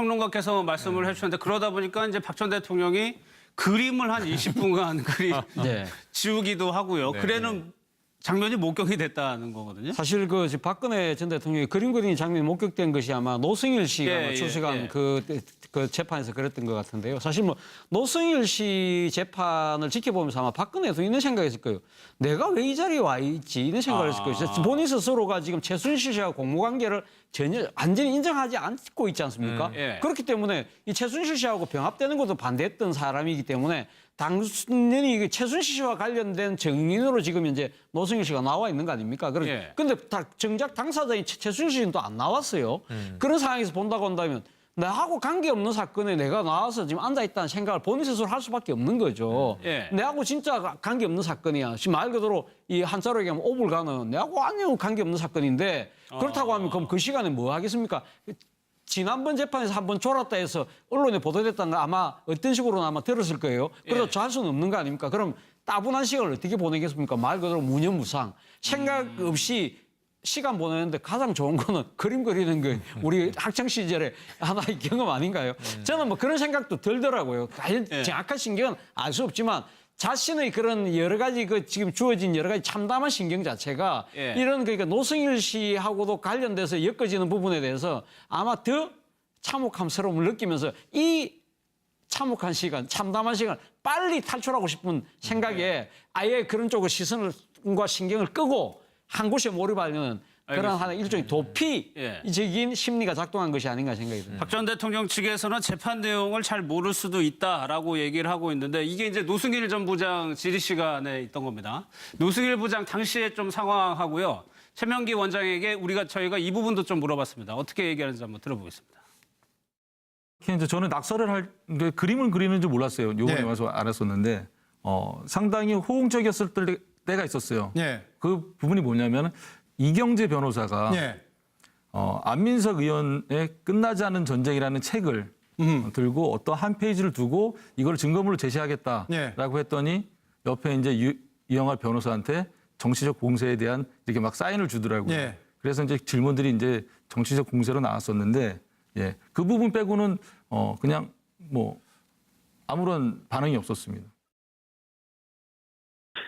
평론가께서 말씀을 해주셨는데 그러다 보니까 이제 박 전 대통령이 그림을 한 20분간 네. 지우기도 하고요. 그래는 장면이 목격이 됐다는 거거든요. 사실 그 박근혜 전 대통령이 그림 그리는 장면이 목격된 것이 아마 노승일 씨가 출석한 그 재판에서 그랬던 것 같은데요. 사실 뭐 노승일 씨 재판을 지켜보면서 아마 박근혜도 이런 생각했을 거예요. 내가 왜 이 자리에 와 있지? 이런 생각을 했을 거예요. 본인 스스로가 지금 최순실 씨와 공무관계를 전혀 완전히 인정하지 않고 있지 않습니까? 그렇기 때문에 이 최순실 씨하고 병합되는 것도 반대했던 사람이기 때문에 당연히 최순실 씨와 관련된 증인으로 지금 이제 노승일 씨가 나와 있는 거 아닙니까? 근데 정작 당사자인 최순실 씨는 또 안 나왔어요. 그런 상황에서 본다고 한다면 나하고 관계없는 사건에 내가 나와서 지금 앉아있다는 생각을 본인 스스로 할 수밖에 없는 거죠. 내하고 진짜 관계없는 사건이야. 지금 말 그대로 이 한자로 얘기하면 오불가는 내하고 아니요 관계없는 사건인데 그렇다고 하면 그럼 그 시간에 뭐 하겠습니까? 지난번 재판에서 한번 졸았다 해서 언론에 보도됐다는 거 아마 어떤 식으로는 아마 들었을 거예요. 그래서 저 할 수는 없는 거 아닙니까? 그럼 따분한 시간을 어떻게 보내겠습니까? 말 그대로 무념무상. 생각 없이 시간 보내는데 가장 좋은 거는 그림 그리는 거 우리 학창 시절에 하나의 경험 아닌가요? 저는 뭐 그런 생각도 들더라고요. 정확한 신경은 알 수 없지만 자신의 그런 여러 가지 그 지금 주어진 여러 가지 참담한 신경 자체가 이런 그러니까 노승일 씨하고도 관련돼서 엮어지는 부분에 대해서 아마 더 참혹함스러움을 느끼면서 이 참혹한 시간, 참담한 시간 빨리 탈출하고 싶은 생각에 아예 그런 쪽으로 시선과 신경을 끄고 한 곳에 몰입하려는 그런 하나 일종의 도피적인 심리가 작동한 것이 아닌가 생각이 듭니다. 박 전 대통령 측에서는 재판 내용을 잘 모를 수도 있다라고 얘기를 하고 있는데 이게 이제 노승일 전 부장 질의 시간에 있던 겁니다. 노승일 부장 당시에 좀 상황하고요. 최명기 원장에게 저희가 이 부분도 좀 물어봤습니다. 어떻게 얘기하는지 한번 들어보겠습니다. 이제 저는 낙서를 그림을 그리는 줄 몰랐어요. 요번에 와서 알았었는데 상당히 호응적이었을 때가 있었어요. 그 부분이 뭐냐면 이경재 변호사가 안민석 의원의 끝나지 않은 전쟁이라는 책을 들고 어떤 한 페이지를 두고 이걸 증거물로 제시하겠다라고 했더니 옆에 이제 이영하 변호사한테 정치적 공세에 대한 이렇게 막 사인을 주더라고요. 그래서 이제 질문들이 이제 정치적 공세로 나왔었는데 그 부분 빼고는 그냥 뭐 아무런 반응이 없었습니다.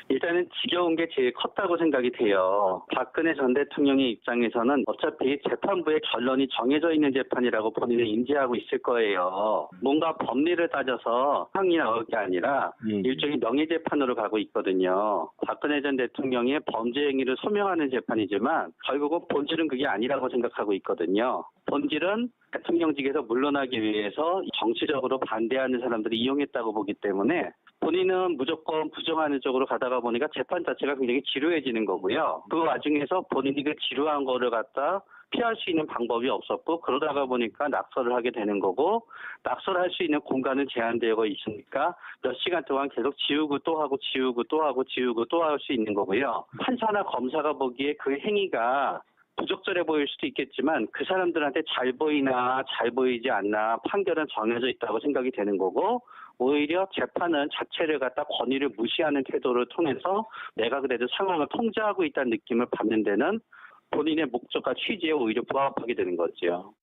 일단은 지겨운 게 제일 컸다고 생각이 돼요. 박근혜 전 대통령의 입장에서는 어차피 재판부의 결론이 정해져 있는 재판이라고 본인은 인지하고 있을 거예요. 뭔가 법리를 따져서 항의 나올 게 아니라 일종의 명예재판으로 가고 있거든요. 박근혜 전 대통령의 범죄 행위를 소명하는 재판이지만 결국은 본질은 그게 아니라고 생각하고 있거든요. 본질은 대통령직에서 물러나기 위해서 정치적으로 반대하는 사람들이 이용했다고 보기 때문에 본인은 무조건 부정하는 쪽으로 가다가 보니까 재판 자체가 굉장히 지루해지는 거고요. 그 와중에서 본인이 그 지루한 거를 갖다 피할 수 있는 방법이 없었고 그러다가 보니까 낙서를 하게 되는 거고 낙서를 할 수 있는 공간은 제한되어 있으니까 몇 시간 동안 계속 지우고 또 하고 지우고 또 하고 지우고 또 할 수 있는 거고요. 판사나 검사가 보기에 그 행위가 부적절해 보일 수도 있겠지만 그 사람들한테 잘 보이나 잘 보이지 않나 판결은 정해져 있다고 생각이 되는 거고 오히려 재판은 자체를 갖다 권위를 무시하는 태도를 통해서 내가 그래도 상황을 통제하고 있다는 느낌을 받는 데는 본인의 목적과 취지에 오히려 부합하게 되는 거죠.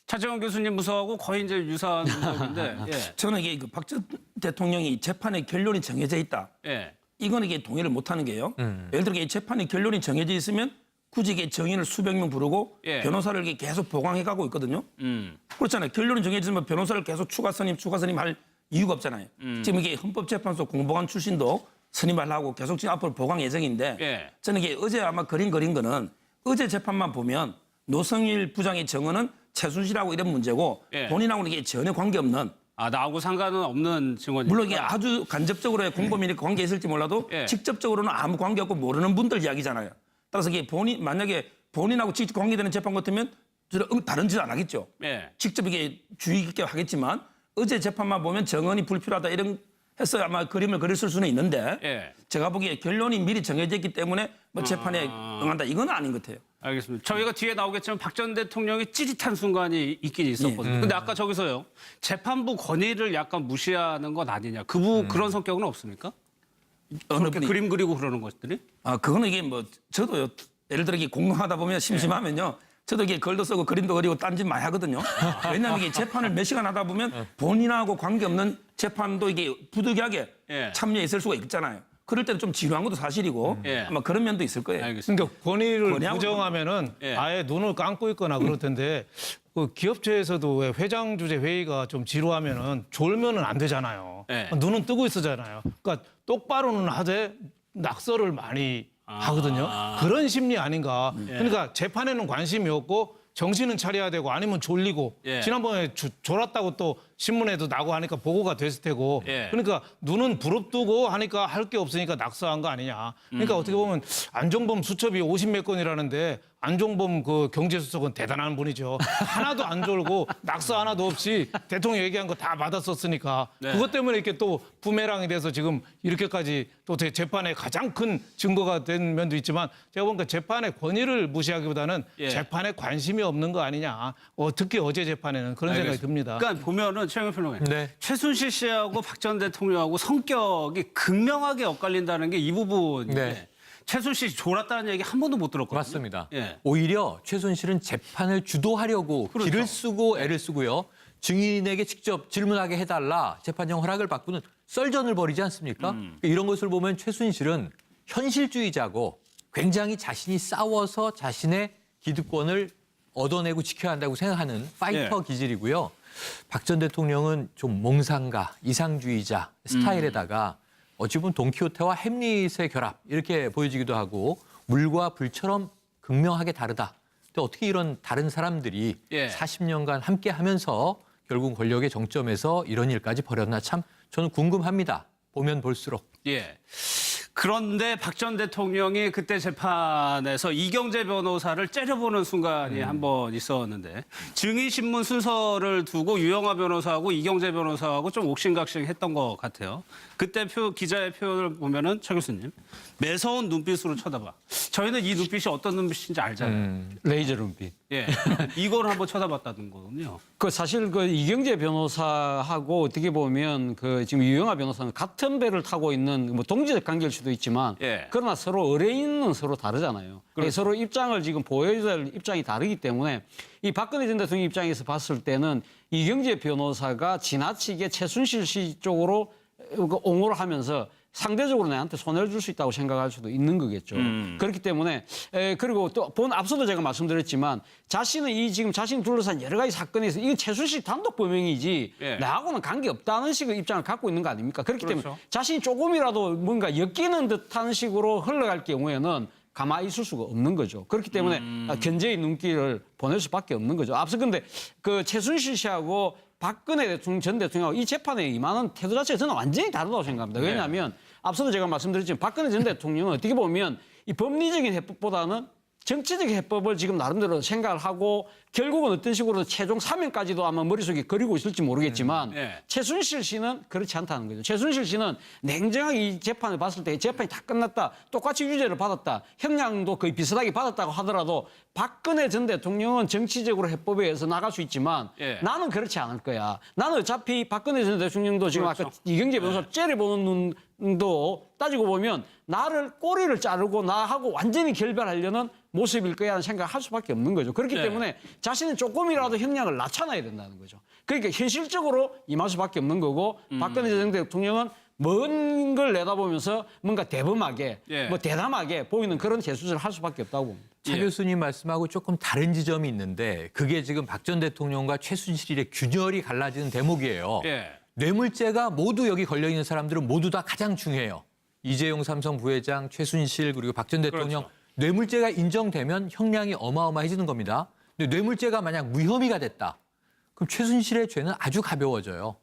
차재원 교수님 무서워하고 거의 이제 유사한 분석인데 저는 이게 박 전 대통령이 재판의 결론이 정해져 있다. 이거는 이게 동의를 못하는 게요. 예를 들어 이 재판의 결론이 정해져 있으면 굳이 이게 정인을 수백 명 부르고 변호사를 계속 보강해가고 있거든요. 그렇잖아요. 결론이 정해지면 변호사를 계속 추가 선임 할 이유가 없잖아요. 지금 이게 헌법재판소 공보관 출신도 선임하려고 계속 지금 앞으로 보강 예정인데 저는 이게 어제 아마 그린 거는 어제 재판만 보면 노승일 부장의 증언은 최순실하고 이런 문제고 본인하고는 이게 전혀 관계없는 나하고 상관은 없는 증언입니다. 물론 이게 아주 간접적으로의 공범이니까 관계 있을지 몰라도 직접적으로는 아무 관계 없고 모르는 분들 이야기잖아요. 따라서 이게 만약에 본인하고 직접 관계되는 재판 같으면 다른 짓 안 하겠죠. 직접 이게 주의 깊게 하겠지만 어제 재판만 보면 정언이 불필요하다 이런 해서 아마 그림을 그렸을 수는 있는데 제가 보기에 결론이 미리 정해져 있기 때문에 뭐 재판에 응한다 이건 아닌 것 같아요. 알겠습니다. 저희가 뒤에 나오겠지만 박 전 대통령이 찌릿한 순간이 있긴 있었거든요. 근데 아까 저기서요. 재판부 권위를 약간 무시하는 건 아니냐. 그런 성격은 없습니까? 그렇게 그림 그리고 그러는 것들이? 그거는 이게 뭐 저도요. 예를 들어 이게 공부하다 보면 심심하면요. 저도 이게 글도 쓰고 그림도 그리고 딴짓 많이 하거든요. 왜냐하면 이게 재판을 몇 시간 하다 보면 본인하고 관계없는 재판도 이게 부득이하게 예. 참여해 있을 수가 있잖아요. 그럴 때는 좀 지루한 것도 사실이고 예. 아마 그런 면도 있을 거예요. 알겠습니다. 그러니까 권위를 권위하고 부정하면은 예. 아예 눈을 감고 있거나 그럴 텐데 그 기업체에서도 왜 회장 주재 회의가 좀 지루하면은 졸면은 안 되잖아요. 예. 눈은 뜨고 있었잖아요. 그러니까 똑바로는 하되 낙서를 많이 하거든요. 그런 심리 아닌가. 그러니까 재판에는 관심이 없고 정신은 차려야 되고 아니면 졸리고 예. 지난번에 졸았다고 또 신문에도 나고 하니까 보고가 됐을 테고 예. 그러니까 눈은 부릅뜨고 하니까 할 게 없으니까 낙서한 거 아니냐. 그러니까 어떻게 보면 안종범 수첩이 50몇 건이라는데 안종범 그 경제수석은 대단한 분이죠. 하나도 안 졸고 낙서 하나도 없이 대통령 얘기한 거 다 받았었으니까 네. 그것 때문에 이렇게 또 부메랑이 돼서 지금 이렇게까지 또 재판에 가장 큰 증거가 된 면도 있지만 제가 보니까 재판의 권위를 무시하기보다는 예. 재판에 관심이 없는 거 아니냐. 특히 어제 재판에는 그런 생각이 듭니다. 그러니까 보면은 최영일 평론가님, 네. 최순실 씨하고 박 전 대통령하고 성격이 극명하게 엇갈린다는 게 이 부분인데 네. 최순실 씨 졸았다는 얘기 한 번도 못 들었거든요. 맞습니다. 예. 오히려 최순실은 재판을 주도하려고 그렇죠. 기를 쓰고 애를 쓰고요. 증인에게 직접 질문하게 해달라 재판정 허락을 받고는 썰전을 벌이지 않습니까? 이런 것을 보면 최순실은 현실주의자고 굉장히 자신이 싸워서 자신의 기득권을 얻어내고 지켜야 한다고 생각하는 파이터 기질이고요. 박 전 대통령은 좀 몽상가, 이상주의자 스타일에다가 어찌 보면 돈키호테와 햄릿의 결합 이렇게 보여지기도 하고 물과 불처럼 극명하게 다르다. 근데 어떻게 이런 다른 사람들이 예. 40년간 함께 하면서 결국 권력의 정점에서 이런 일까지 벌였나 참 저는 궁금합니다. 보면 볼수록. 예. 그런데 박 전 대통령이 그때 재판에서 이경재 변호사를 째려보는 순간이 한 번 있었는데 증인신문 순서를 두고 유영하 변호사하고 이경재 변호사하고 좀 옥신각신했던 것 같아요. 그때 기자의 표현을 보면은 최 교수님 매서운 눈빛으로 쳐다봐. 저희는 이 눈빛이 어떤 눈빛인지 알잖아요. 레이저 눈빛. 예, 이걸 한번 쳐다봤다는 거군요. 그 사실 그 이경재 변호사하고 어떻게 보면 그 지금 유영하 변호사는 같은 배를 타고 있는 뭐 동지적 관계일 수도 있지만 예. 그러나 서로 의뢰인은 서로 다르잖아요. 서로 입장을 지금 보여야 될 입장이 다르기 때문에 이 박근혜 전 대통령 입장에서 봤을 때는 이경재 변호사가 지나치게 최순실 씨 쪽으로 옹호를 하면서 상대적으로 내한테 손해를 줄 수 있다고 생각할 수도 있는 거겠죠. 그렇기 때문에 그리고 또 앞서도 제가 말씀드렸지만 자신은 이 지금 자신 둘러싼 여러 가지 사건에서 이건 최순실 단독 범행이지 예. 나하고는 관계 없다는 식의 입장을 갖고 있는 거 아닙니까? 그렇기 그렇죠. 때문에 자신이 조금이라도 뭔가 엮이는 듯한 식으로 흘러갈 경우에는 가만히 있을 수가 없는 거죠. 그렇기 때문에 견제의 눈길을 보낼 수밖에 없는 거죠. 앞서 근데 그 최순실 씨하고 박근혜 대통령 전 대통령하고 이 재판에 임하는 태도 자체가 저는 완전히 다르다고 생각합니다. 왜냐하면 앞서도 제가 말씀드렸지만 박근혜 전 대통령은 어떻게 보면 이 법리적인 해법보다는 정치적 해법을 지금 나름대로 생각을 하고 결국은 어떤 식으로 최종 사면까지도 아마 머릿속에 그리고 있을지 모르겠지만 네. 최순실 씨는 그렇지 않다는 거죠. 최순실 씨는 냉정하게 이 재판을 봤을 때 재판이 다 끝났다. 똑같이 유죄를 받았다. 형량도 거의 비슷하게 받았다고 하더라도 박근혜 전 대통령은 정치적으로 해법에 의해서 나갈 수 있지만 예. 나는 그렇지 않을 거야. 나는 어차피 박근혜 전 대통령도 지금 그렇죠. 아까 이경재 변호사 째려보는 눈도 따지고 보면 나를 꼬리를 자르고 나하고 완전히 결별하려는 모습일 거야 하는 생각을 할 수밖에 없는 거죠. 그렇기 네. 때문에 자신은 조금이라도 형량을 낮춰놔야 된다는 거죠. 그러니까 현실적으로 임할 수밖에 없는 거고 박근혜 전 대통령은 먼 걸 내다보면서 뭔가 대범하게 예. 뭐 대담하게 보이는 그런 재수를 할 수밖에 없다고 봅니다. 최 예. 교수님 말씀하고 조금 다른 지점이 있는데 그게 지금 박 전 대통령과 최순실의 균열이 갈라지는 대목이에요. 예. 뇌물죄가 모두 여기 걸려있는 사람들은 모두 다 가장 중요해요. 이재용 삼성 부회장, 최순실 그리고 박 전 대통령 그렇죠. 뇌물죄가 인정되면 형량이 어마어마해지는 겁니다. 근데 뇌물죄가 만약 무혐의가 됐다. 그럼 최순실의 죄는 아주 가벼워져요.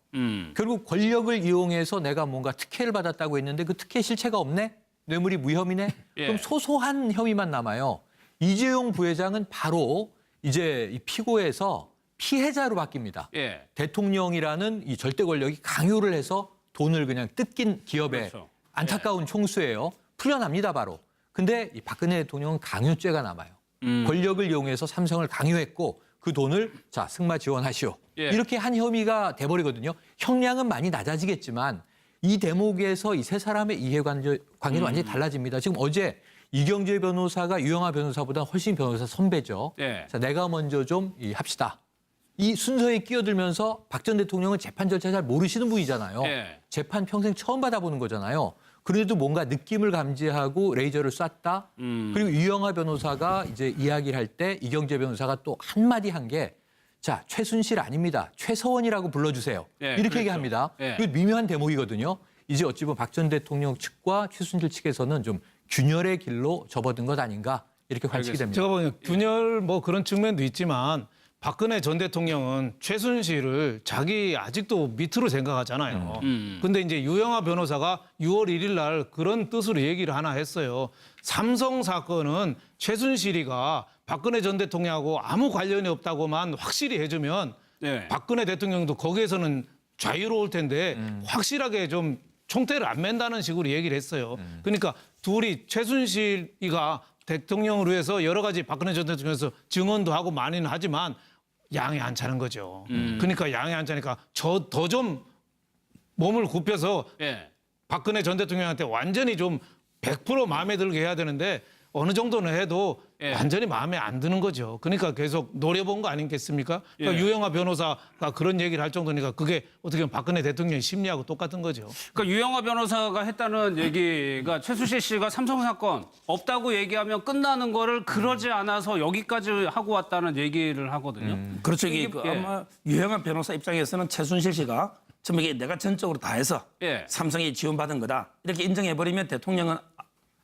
결국 권력을 이용해서 내가 뭔가 특혜를 받았다고 했는데 그 특혜 실체가 없네? 뇌물이 무혐의네? 예. 그럼 소소한 혐의만 남아요. 이재용 부회장은 바로 이제 이 피고에서 피해자로 바뀝니다. 예. 대통령이라는 이 절대 권력이 강요를 해서 돈을 그냥 뜯긴 기업의 그렇죠. 안타까운 총수예요. 풀려납니다, 바로. 근데 이 박근혜 대통령은 강요죄가 남아요. 권력을 이용해서 삼성을 강요했고 그 돈을 자 승마 지원하시오. 예. 이렇게 한 혐의가 돼버리거든요. 형량은 많이 낮아지겠지만 이 대목에서 이 세 사람의 이해관계는 완전히 달라집니다. 지금 어제 이경재 변호사가 유영하 변호사보다 훨씬 변호사 선배죠. 예. 자, 내가 먼저 좀 합시다. 이 순서에 끼어들면서 박 전 대통령은 재판 절차 잘 모르시는 분이잖아요. 예. 재판 평생 처음 받아보는 거잖아요. 그래도 뭔가 느낌을 감지하고 레이저를 쐈다. 그리고 유영하 변호사가 이제 이야기를 할 때 이경재 변호사가 또 한마디 한 게 자, 최순실 아닙니다. 최서원이라고 불러주세요. 예, 이렇게 그렇죠. 얘기합니다. 예. 그리고 미묘한 대목이거든요. 이제 어찌 보면 박 전 대통령 측과 최순실 측에서는 좀 균열의 길로 접어든 것 아닌가 이렇게 관측이 됩니다. 제가 보기엔 균열 뭐 그런 측면도 있지만 박근혜 전 대통령은 최순실을 자기 아직도 밑으로 생각하잖아요. 근데 이제 유영하 변호사가 6월 1일 날 그런 뜻으로 얘기를 하나 했어요. 삼성 사건은 최순실이가 박근혜 전 대통령하고 아무 관련이 없다고만 확실히 해주면 네. 박근혜 대통령도 거기에서는 자유로울 텐데 확실하게 좀 총대를 안 맨다는 식으로 얘기를 했어요. 그러니까 둘이 최순실이가 대통령을 위해서 여러 가지 박근혜 전 대통령에서 증언도 하고 많이는 하지만 양이 안 차는 거죠. 그러니까 양이 안 차니까 저 더 좀 몸을 굽혀서 예. 박근혜 전 대통령한테 완전히 좀 100% 마음에 들게 해야 되는데 어느 정도는 해도 예. 완전히 마음에 안 드는 거죠. 그러니까 계속 노려본 거 아니겠습니까? 그러니까 예. 유영하 변호사가 그런 얘기를 할 정도니까 그게 어떻게 보면 박근혜 대통령의 심리하고 똑같은 거죠. 그러니까 유영하 변호사가 했다는 얘기가 최순실 씨가 삼성 사건 없다고 얘기하면 끝나는 거를 그러지 않아서 여기까지 하고 왔다는 얘기를 하거든요. 그렇죠. 이게 이게- 그 예. 아마 유영하 변호사 입장에서는 최순실 씨가 처음에 이게 내가 전적으로 다 해서 예. 삼성이 지원받은 거다. 이렇게 인정해버리면 대통령은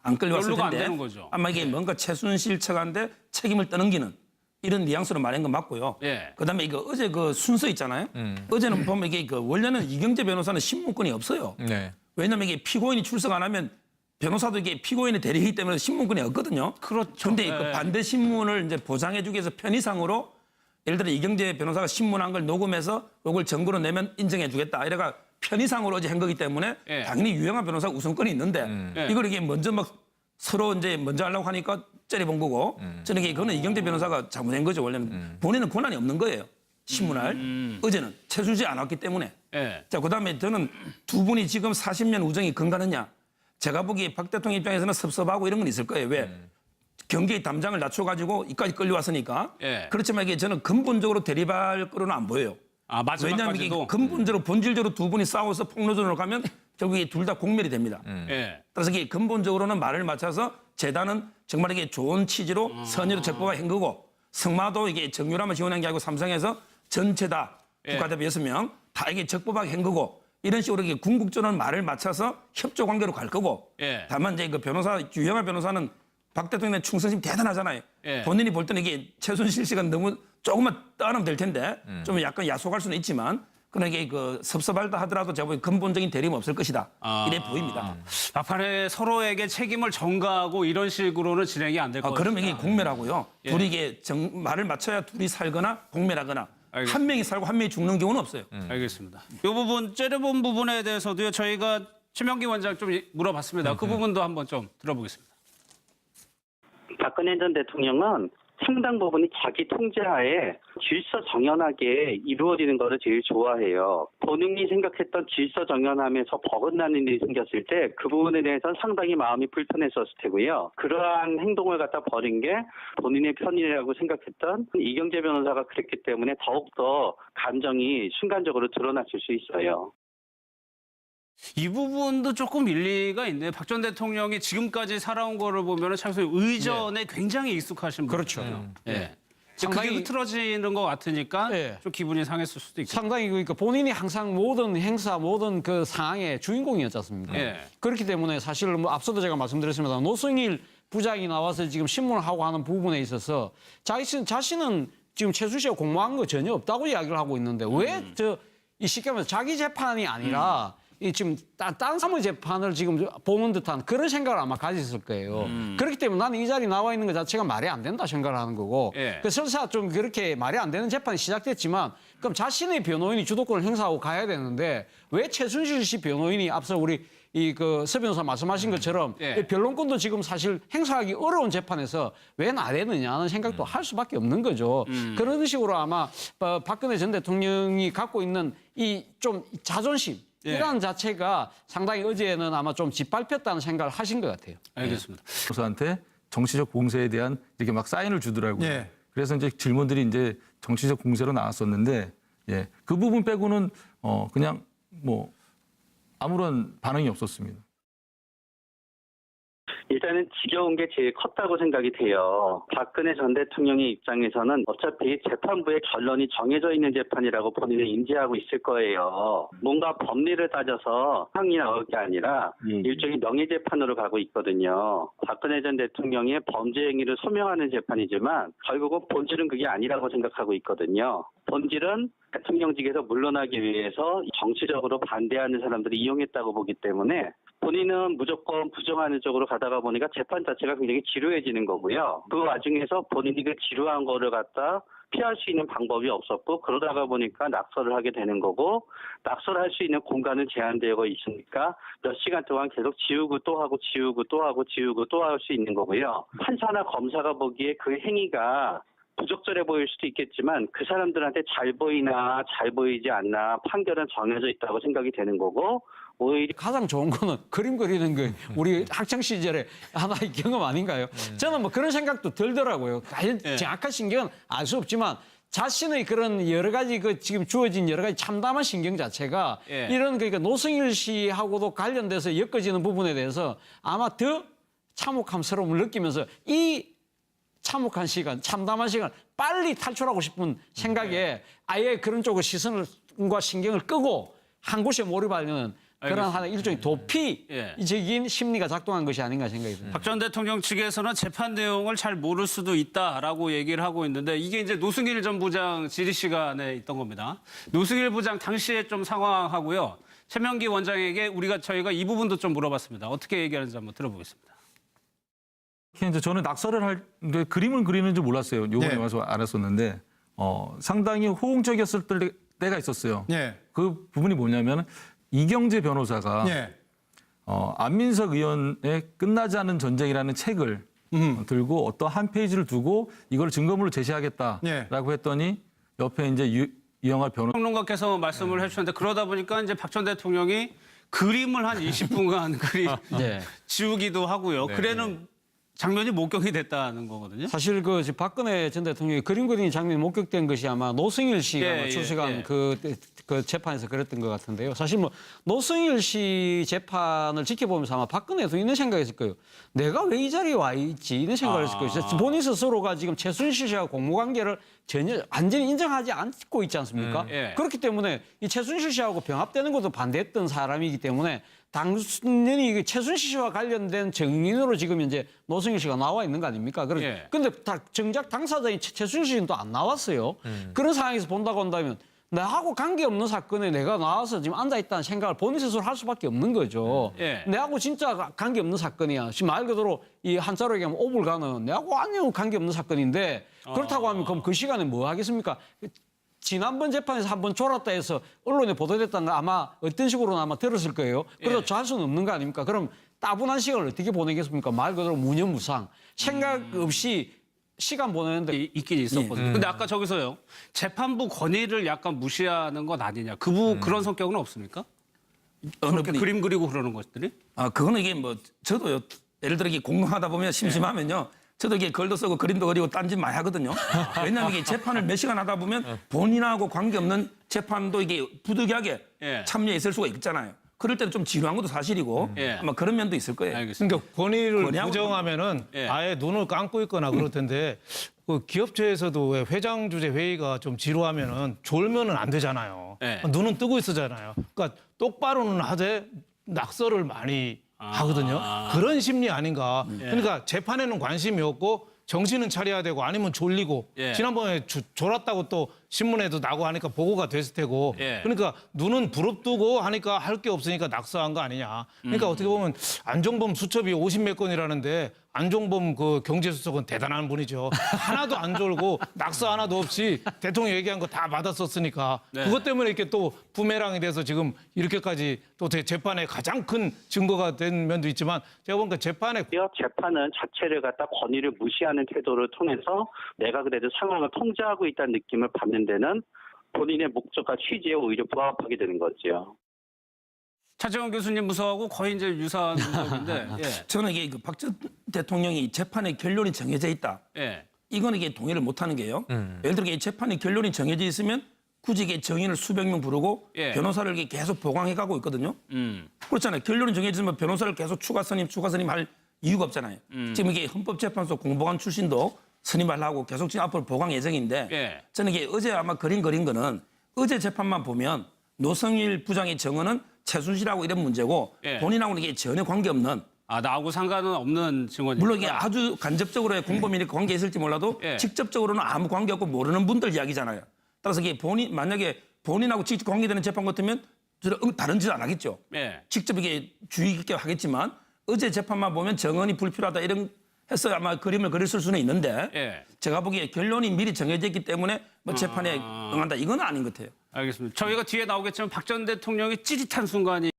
안 끌려왔을 연루가 안 텐데 되는 거죠. 아마 이게 뭔가 최순실 측한테 책임을 떠넘기는 이런 뉘앙스로 말한 건 맞고요. 예. 그다음에 이거 어제 그 순서 있잖아요. 어제는 보면 이게 그 원래는 이경재 변호사는 신문권이 없어요. 네. 왜냐하면 이게 피고인이 출석 안 하면 변호사도 이게 피고인의 대리이기 때문에 신문권이 없거든요. 그렇죠. 그런데 예. 그 반대 신문을 이제 보장해주기 위해서 편의상으로 예를 들어 이경재 변호사가 신문한 걸 녹음해서 이걸 증거로 내면 인정해주겠다. 이래가 편의상으로 어제 한 거기 때문에 예. 당연히 유영하 변호사가 우선권이 있는데 예. 이걸 이게 먼저 막 서로 이제 먼저 하려고 하니까 째려본 거고 저는 이게 그거는 이경재 변호사가 잘못한 거죠. 원래는 본인은 권한이 없는 거예요. 신문할 어제는 최순실 안 왔기 때문에. 예. 자, 그다음에 저는 두 분이 지금 40년 우정이 건강하느냐. 제가 보기에 박 대통령 입장에서는 섭섭하고 이런 건 있을 거예요. 왜? 경계의 담장을 낮춰가지고 이까지 끌려왔으니까. 예. 그렇지만 이게 저는 근본적으로 대립할 거로는 안 보여요. 아, 왜냐하면 이게 마지막까지도. 근본적으로 본질적으로 두 분이 싸워서 폭로전으로 가면 결국에 둘 다 공멸이 됩니다. 예. 그래서 이게 근본적으로는 말을 맞춰서 재단은 정말 이게 좋은 취지로 선의로 적법하게 한 거고 승마도 이게 정유라만 지원한 게 아니고 삼성에서 전체 다 예. 국가대표 6명 다 이게 적법하게 한 거고 이런 식으로 이게 궁극적으로는 말을 맞춰서 협조 관계로 갈 거고 예. 다만 이제 그 변호사 유영하 변호사는 박 대통령의 충성심 대단하잖아요. 예. 본인이 볼 때는 이게 최순실 씨가 너무 조금만 떠나면 될 텐데 좀 약간 야속할 수는 있지만 그러나 이게 그 섭섭하다 하더라도 제가 보기엔 근본적인 대립은 없을 것이다. 이래 보입니다. 막판에 서로에게 책임을 전가하고 이런 식으로는 진행이 안 될 것 같아요. 그러면 이게 공멸하고요. 예. 둘이 이게 말을 맞춰야 둘이 살거나 공멸하거나 알겠습니다. 한 명이 살고 한 명이 죽는 경우는 없어요. 알겠습니다. 이 부분 째려본 부분에 대해서도요. 저희가 최명기 원장 좀 물어봤습니다. 그 부분도 한번 좀 들어보겠습니다. 박근혜 전 대통령은 상당 부분이 자기 통제하에 질서 정연하게 이루어지는 것을 제일 좋아해요. 본인이 생각했던 질서 정연함에서 버긋나는 일이 생겼을 때 그 부분에 대해서는 상당히 마음이 불편했었을 테고요. 그러한 행동을 갖다 벌인 게 본인의 편이라고 생각했던 이경재 변호사가 그랬기 때문에 더욱더 감정이 순간적으로 드러났을 수 있어요. 이 부분도 조금 일리가 있네요. 박 전 대통령이 지금까지 살아온 거를 보면 참 의전에 굉장히 익숙하신 그렇죠. 분이에요. 예. 상당히- 그게 흐트러지는 것 같으니까 예. 좀 기분이 상했을 수도 있고. 상당히 그러니까 본인이 항상 모든 행사, 모든 그 상황의 주인공이었지 않습니까? 예. 그렇기 때문에 사실 뭐 앞서도 제가 말씀드렸습니다. 노승일 부장이 나와서 지금 신문을 하고 하는 부분에 있어서 자신은 지금 최순실씨가 공모한 거 전혀 없다고 이야기를 하고 있는데 왜 이 쉽게 말해서 자기 재판이 아니라 이 지금 딴 사람의 재판을 지금 보는 듯한 그런 생각을 아마 가졌을 거예요. 그렇기 때문에 나는 이 자리에 나와 있는 것 자체가 말이 안 된다 생각을 하는 거고. 예. 그 설사 좀 그렇게 말이 안 되는 재판이 시작됐지만 그럼 자신의 변호인이 주도권을 행사하고 가야 되는데 왜 최순실 씨 변호인이 앞서 우리 서 변호사 말씀하신 것처럼 예. 변론권도 지금 사실 행사하기 어려운 재판에서 왜 나대느냐는 생각도 할 수밖에 없는 거죠. 그런 식으로 아마 박근혜 전 대통령이 갖고 있는 이 좀 자존심 이런 자체가 상당히 어제는 아마 좀 짓밟혔다는 생각을 하신 것 같아요. 알겠습니다. 교수한테 정치적 공세에 대한 이렇게 막 사인을 주더라고요. 그래서 이제 질문들이 이제 정치적 공세로 나왔었는데, 그 부분 빼고는 그냥 뭐 아무런 반응이 없었습니다. 일단은 지겨운 게 제일 컸다고 생각이 돼요. 박근혜 전 대통령의 입장에서는 어차피 재판부의 결론이 정해져 있는 재판이라고 본인은 인지하고 있을 거예요. 뭔가 법리를 따져서 항이 나올 게 아니라 일종의 명예재판으로 가고 있거든요. 박근혜 전 대통령의 범죄 행위를 소명하는 재판이지만 결국은 본질은 그게 아니라고 생각하고 있거든요. 본질은 대통령직에서 물러나기 위해서 정치적으로 반대하는 사람들이 이용했다고 보기 때문에 본인은 무조건 부정하는 쪽으로 가다가 보니까 재판 자체가 굉장히 지루해지는 거고요. 그 와중에서 본인이 그 지루한 거를 갖다 피할 수 있는 방법이 없었고 그러다가 보니까 낙서를 하게 되는 거고 낙서를 할 수 있는 공간은 제한되어 있으니까 몇 시간 동안 계속 지우고 또 하고 지우고 또 하고 지우고 또 할 수 있는 거고요. 판사나 검사가 보기에 그 행위가 부적절해 보일 수도 있겠지만 그 사람들한테 잘 보이나 잘 보이지 않나 판결은 정해져 있다고 생각이 되는 거고 오히려 가장 좋은 거는 그림 그리는 거 우리 학창 시절에 하나의 경험 아닌가요? 저는 뭐 그런 생각도 들더라고요. 과연 정확한 신경은 알 수 없지만 자신의 그런 여러 가지 그 지금 주어진 여러 가지 참담한 신경 자체가 이런 그러니까 노승일 씨하고도 관련돼서 엮어지는 부분에 대해서 아마 더 참혹함스러움을 느끼면서 이 참혹한 시간, 참담한 시간 빨리 탈출하고 싶은 생각에 아예 그런 쪽으로 시선과 신경을 끄고 한 곳에 몰입하려는 그런 하나 일종의 도피적인 심리가 작동한 것이 아닌가 생각이 듭니다. 박 전 대통령 측에서는 재판 내용을 잘 모를 수도 있다라고 얘기를 하고 있는데 이게 이제 노승일 전 부장 질의 시간에 있던 겁니다. 노승일 부장 당시에 좀 상황하고요. 최명기 원장에게 저희가 이 부분도 좀 물어봤습니다. 어떻게 얘기하는지 한번 들어보겠습니다. 이제 저는 낙서를 그림을 그리는 줄 몰랐어요. 요번에 와서 알았었는데 상당히 호응적이었을 때가 있었어요. 그 부분이 뭐냐면 이경재 변호사가 안민석 의원의 끝나지 않은 전쟁이라는 책을 들고 어떤 한 페이지를 두고 이걸 증거물로 제시하겠다라고 했더니 옆에 이제 이영하 평론가께서 말씀을 해주셨는데 그러다 보니까 이제 박 전 대통령이 그림을 한 20분간 지우기도 하고요. 그래는 장면이 목격이 됐다는 거거든요. 사실 그 박근혜 전 대통령이 그림 그리는 장면이 목격된 것이 아마 노승일 씨가 출석한 그 재판에서 그랬던 것 같은데요. 사실 뭐 노승일 씨 재판을 지켜보면서 아마 박근혜도 이런 생각했을 거예요. 내가 왜 이 자리에 와 있지? 이런 생각을 했을 거예요. 본인 스스로가 지금 최순실 씨와 공무관계를 전혀 완전히 인정하지 않고 있지 않습니까? 그렇기 때문에 이 최순실 씨하고 병합되는 것도 반대했던 사람이기 때문에 당연히 최순실 씨와 관련된 증인으로 지금 이제 노승일 씨가 나와 있는 거 아닙니까? 근데 정작 당사자인 최순실 씨는 또 안 나왔어요. 그런 상황에서 본다고 한다면 나하고 관계없는 사건에 내가 나와서 지금 앉아있다는 생각을 본인 스스로 할 수밖에 없는 거죠. 내하고 진짜 관계없는 사건이야. 지금 말 그대로 이 한자로 얘기하면 오불가는 내하고 아니요 관계없는 사건인데 그렇다고 하면 그럼 그 시간에 뭐 하겠습니까? 지난번 재판에서 한번 졸았다 해서 언론에 보도됐다는 거 아마 어떤 식으로는 아마 들었을 거예요. 그래도 저 할 수는 없는 거 아닙니까? 그럼 따분한 시간을 어떻게 보내겠습니까? 말 그대로 무념무상. 생각 없이 시간 보내는데 있긴 있었거든요. 근데 아까 저기서요. 재판부 권위를 약간 무시하는 것 아니냐. 그런 성격은 없습니까? 그렇게 그림 그리고 그러는 것들이? 그거는 이게 뭐 저도요. 예를 들어 이게 공부하다 보면 심심하면요. 저도 이게 글도 쓰고 그림도 그리고 딴짓 많이 하거든요. 왜냐하면 이게 재판을 몇 시간 하다 보면 본인하고 관계없는 재판도 이게 부득이하게 참여해 있을 수가 있잖아요. 그럴 때는 좀 지루한 것도 사실이고 아마 그런 면도 있을 거예요. 알겠습니다. 그러니까 권위를 부정하면은 아예 눈을 감고 있거나 그럴 텐데 그 기업체에서도 왜 회장 주재 회의가 좀 지루하면은 졸면은 안 되잖아요. 눈은 뜨고 있었잖아요. 그러니까 똑바로는 하되 낙서를 많이 하거든요. 그런 심리 아닌가. 그러니까 재판에는 관심이 없고 정신은 차려야 되고 아니면 졸리고 지난번에 졸았다고 또 신문에도 나고 하니까 보고가 됐을 테고 그러니까 눈은 부릅뜨고 하니까 할 게 없으니까 낙서한 거 아니냐. 그러니까 어떻게 보면 안종범 수첩이 50몇 건이라는데 안종범 그 경제수석은 대단한 분이죠. 하나도 안 졸고 낙서 하나도 없이 대통령 얘기한 거 다 받았었으니까 그것 때문에 이렇게 또 부메랑이 돼서 지금 이렇게까지 또 재판에 가장 큰 증거가 된 면도 있지만 제가 보니까 재판은 자체를 갖다 권위를 무시하는 태도를 통해서 내가 그래도 상황을 통제하고 있다는 느낌을 받는 데는 본인의 목적과 취지에 오히려 부합하게 되는 거죠. 차재원 교수님 무서워하고 거의 이제 유사한 분석인데. 예. 저는 이게 박 전 대통령이 재판의 결론이 정해져 있다. 예. 이거는 이게 동의를 못 하는 게요. 예를 들어 이 재판의 결론이 정해져 있으면 굳이 이게 증인을 수백 명 부르고 예. 변호사를 이렇게 계속 보강해 가고 있거든요. 그렇잖아요. 결론이 정해지면 변호사를 계속 추가 선임 할 이유가 없잖아요. 지금 이게 헌법재판소 공보관 출신도 선임하려고 계속 지금 앞으로 보강 예정인데 예. 저는 이게 어제 아마 그린 거는 어제 재판만 보면 노성일 부장의 증언은 최순실하고 이런 문제고 예. 본인하고는 이게 전혀 관계없는 나하고 상관은 없는 증언입니다. 물론 이게 아주 간접적으로의 공범이 관계 있을지 몰라도 예. 직접적으로는 아무 관계 없고 모르는 분들 이야기잖아요. 따라서 이게 만약에 본인하고 직접 관계되는 재판 같으면 다른 짓 안 하겠죠. 예. 직접 이게 주의 깊게 하겠지만 어제 재판만 보면 정언이 불필요하다 이런 해서 아마 그림을 그렸을 수는 있는데 예. 제가 보기에 결론이 미리 정해져 있기 때문에 뭐 재판에 응한다 이건 아닌 것 같아요. 알겠습니다. 저희가 뒤에 나오겠지만 박 전 대통령이 찌릿한 순간이